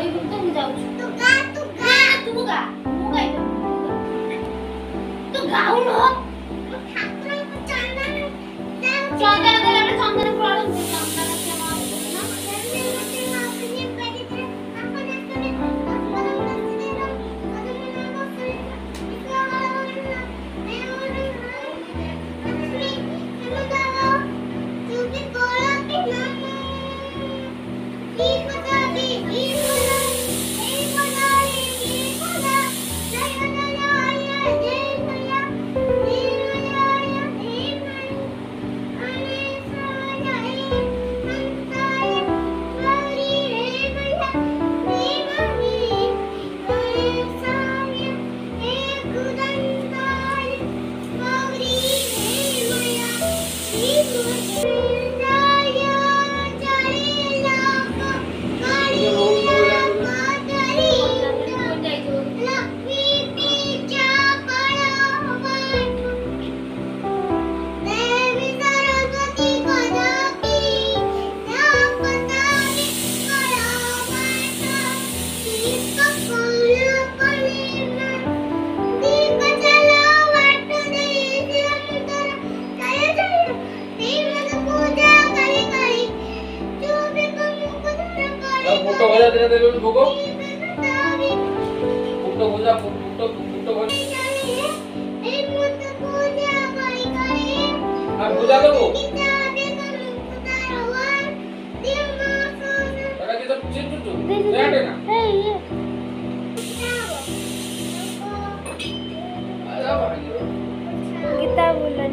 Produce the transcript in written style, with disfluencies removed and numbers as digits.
କହିବୁ ତ ମୁଁ ଯାଉଛି। ତୁ ଗା ତୁ ଗା ମୁଁ ଗାଇବି। ତୁ ଗାଉନ ଠାକୁରଙ୍କୁ ଚନ୍ଦନ ଦେଲା ବେଳେ ଚନ୍ଦନ ଫୁଳ ଚନ୍ଦନ फोटो भजा तेरे दे भोगो फोटो भजा फोटो भज ए मत पूजा करी करी आ भजा दो तका की तो चिन चुचु बैठे ना गीता बोलन